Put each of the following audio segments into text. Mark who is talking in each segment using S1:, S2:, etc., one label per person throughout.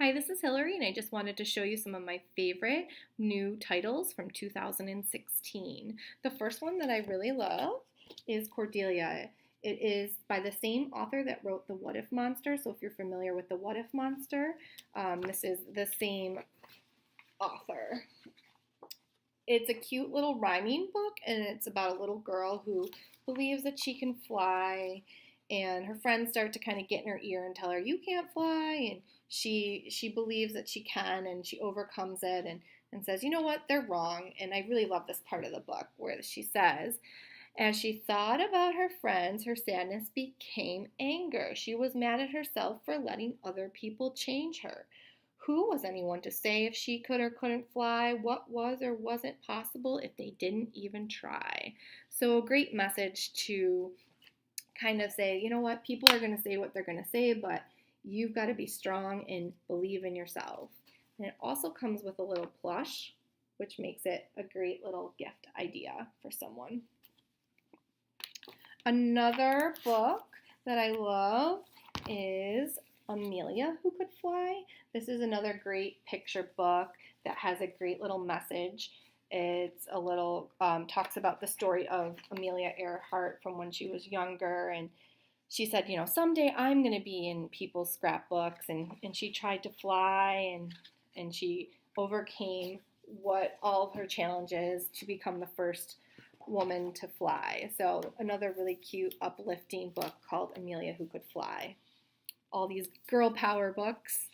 S1: Hi, this is Hillary, and I just wanted to show you some of my favorite new titles from 2016. The first one that I really love is Cordelia. It is by the same author that wrote The What If Monster, so if you're familiar with The What If Monster, this is the same author. It's a cute little rhyming book, and it's about a little girl who believes that she can fly, and her friends start to kind of get in her ear and tell her, you can't fly, and she believes that she can, and she overcomes it and says, you know what, they're wrong. And I really love this part of the book where she says, as she thought about her friends, her sadness became anger. She was mad at herself for letting other people change her. Who was anyone to say if she could or couldn't fly? What was or wasn't possible if they didn't even try? So a great message to kind of say, you know what, people are going to say what they're going to say, but you've got to be strong and believe in yourself. And it also comes with a little plush, which makes it a great little gift idea for someone. Another book that I love is Amelia Who Could Fly. This is another great picture book that has a great little message. It's a little, talks about the story of Amelia Earhart from when she was younger, and she said, you know, someday I'm going to be in people's scrapbooks, and she tried to fly, and she overcame all of her challenges to become the first woman to fly. So another really cute, uplifting book called Amelia Who Could Fly. All these girl power books.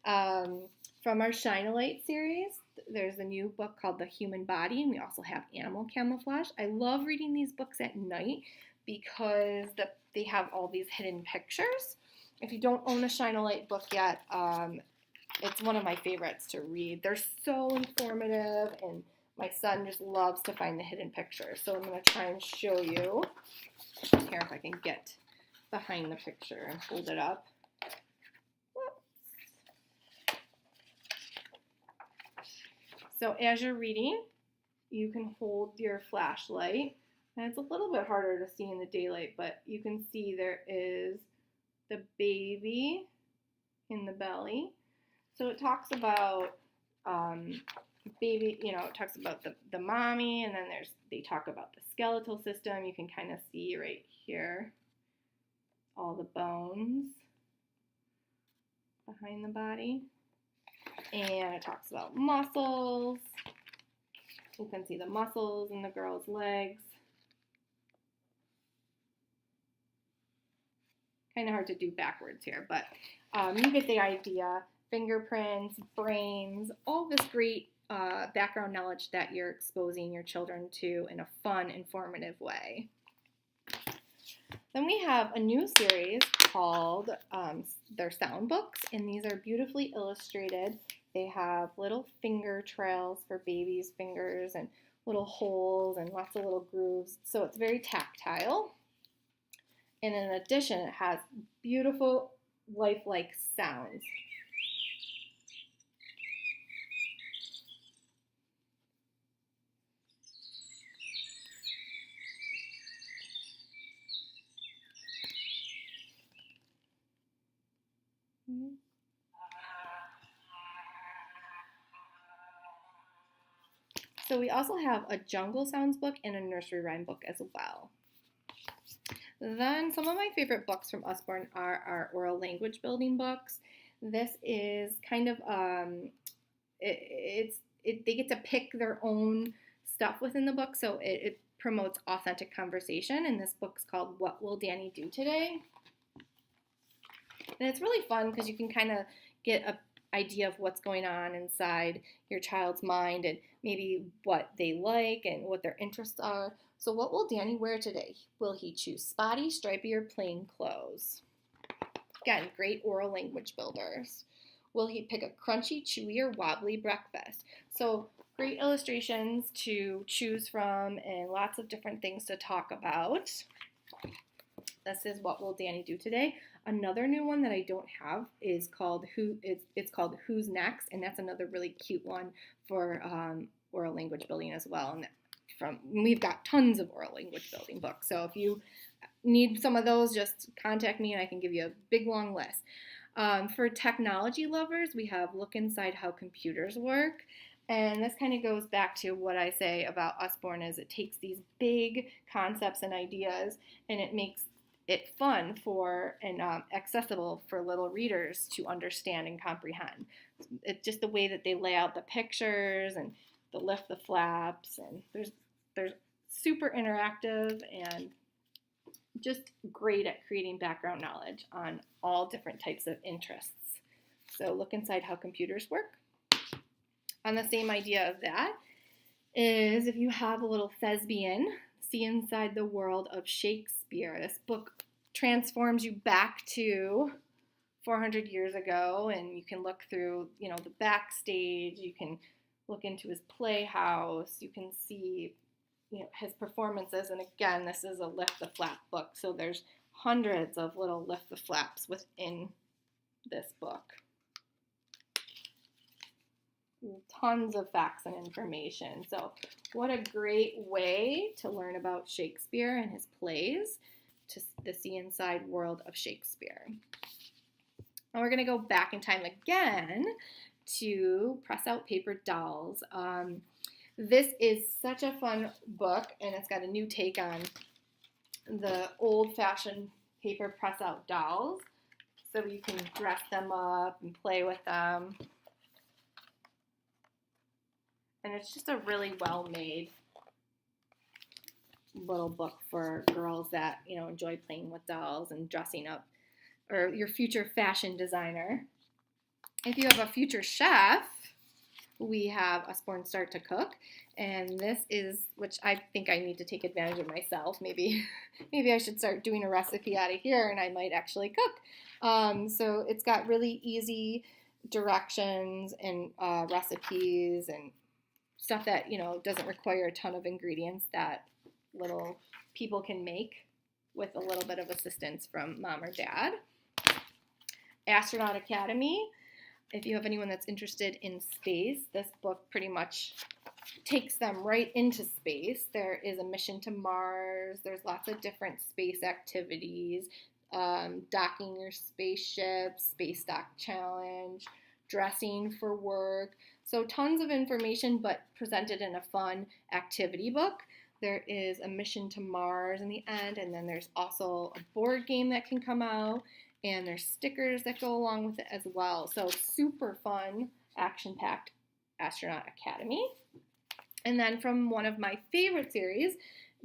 S1: From our Shine a Light series, there's a new book called The Human Body, and we also have Animal Camouflage. I love reading these books at night because they have all these hidden pictures. If you don't own a Shine a Light book yet, it's one of my favorites to read. They're so informative, and my son just loves to find the hidden pictures. So I'm going to try and show you here if I can get behind the picture and hold it up. So as you're reading, you can hold your flashlight, and it's a little bit harder to see in the daylight, but you can see there is the baby in the belly. So it talks about baby, you know, it talks about the mommy, and then they talk about the skeletal system. You can kind of see right here all the bones behind the body. And it talks about muscles. You can see the muscles in the girl's legs. Kind of hard to do backwards here, but you get the idea. Fingerprints, brains, all this great background knowledge that you're exposing your children to in a fun, informative way. Then we have a new series called their sound books, and these are beautifully illustrated. They have little finger trails for babies' fingers and little holes and lots of little grooves, so it's very tactile. And in addition, it has beautiful, lifelike sounds. So we also have a jungle sounds book and a nursery rhyme book as well. Then some of my favorite books from Usborne are our oral language building books. This is kind of they get to pick their own stuff within the book, so it promotes authentic conversation. And this book's called What Will Danny Do Today? And it's really fun because you can kind of get an idea of what's going on inside your child's mind and maybe what they like and what their interests are. So what will Danny wear today? Will he choose spotty, stripy, or plain clothes? Again, great oral language builders. Will he pick a crunchy, chewy, or wobbly breakfast? So great illustrations to choose from and lots of different things to talk about. This is What Will Danny Do Today? Another new one that I don't have is called it's called Who's Next, and that's another really cute one for oral language building as well. And we've got tons of oral language building books. So if you need some of those, just contact me and I can give you a big long list. For technology lovers, we have Look Inside How Computers Work. And this kind of goes back to what I say about Usborne is it takes these big concepts and ideas and it makes it fun for and accessible for little readers to understand and comprehend. It's just the way that they lay out the pictures and the lift the flaps, and there's super interactive and just great at creating background knowledge on all different types of interests. So Look Inside How Computers Work. On the same idea of that is if you have a little thespian, see inside the world of Shakespeare. This book transforms you back to 400 years ago, and you can look through, the backstage. You can look into his playhouse. You can see, his performances. And again, this is a lift the flap book, so there's hundreds of little lift the flaps within this book. Tons of facts and information. So what a great way to learn about Shakespeare and his plays, to the See Inside World of Shakespeare. And we're going to go back in time again to Press Out Paper Dolls. This is such a fun book, and it's got a new take on the old-fashioned paper press-out dolls. So you can dress them up and play with them. And it's just a really well-made little book for girls that, enjoy playing with dolls and dressing up, or your future fashion designer. If you have a future chef, we have Usborne Start to Cook, and this is, which I think I need to take advantage of myself. Maybe I should start doing a recipe out of here, and I might actually cook. So it's got really easy directions and recipes and stuff that, doesn't require a ton of ingredients that little people can make with a little bit of assistance from mom or dad. Astronaut Academy. If you have anyone that's interested in space, this book pretty much takes them right into space. There is a mission to Mars. There's lots of different space activities, docking your spaceship, Space Dock Challenge, dressing for work. So tons of information, but presented in a fun activity book. There is a mission to Mars in the end, and then there's also a board game that can come out, and there's stickers that go along with it as well. So super fun, action-packed Astronaut Academy. And then from one of my favorite series,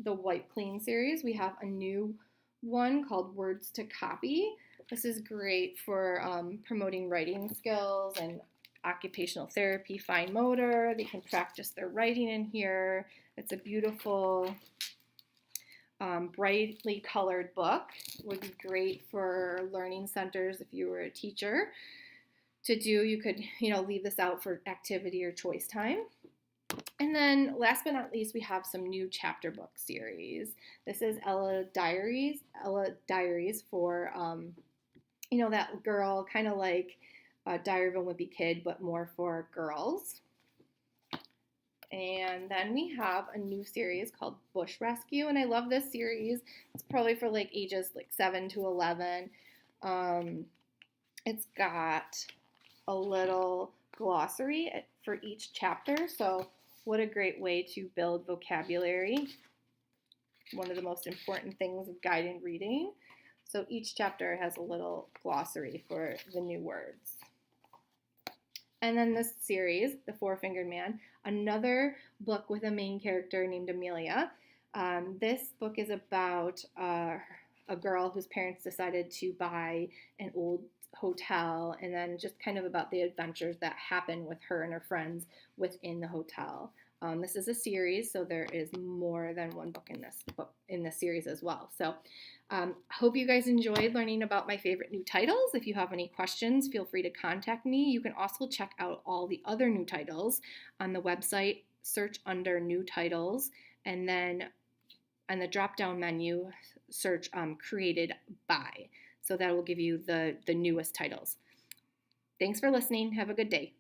S1: the Wipe Clean series, we have a new one called Words to Copy. This is great for promoting writing skills and occupational therapy, fine motor. They can practice their writing in here. It's a beautiful, brightly colored book. Would be great for learning centers if you were a teacher to do. You could, leave this out for activity or choice time. And then last but not least, we have some new chapter book series. This is Ella Diaries for, that girl, kind of like Diary of a Wimpy Kid, but more for girls. And then we have a new series called Bush Rescue, and I love this series. It's probably for ages 7 to 11. It's got a little glossary for each chapter, so what a great way to build vocabulary. One of the most important things of guided reading. So each chapter has a little glossary for the new words. And then this series, The Four-Fingered Man, another book with a main character named Amelia. This book is about a girl whose parents decided to buy an old hotel, and then just kind of about the adventures that happen with her and her friends within the hotel. This is a series, so there is more than one book in this series as well. So hope you guys enjoyed learning about my favorite new titles. If you have any questions, feel free to contact me. You can also check out all the other new titles on the website, search under new titles, and then on the drop-down menu, search created by. So that will give you the newest titles. Thanks for listening. Have a good day.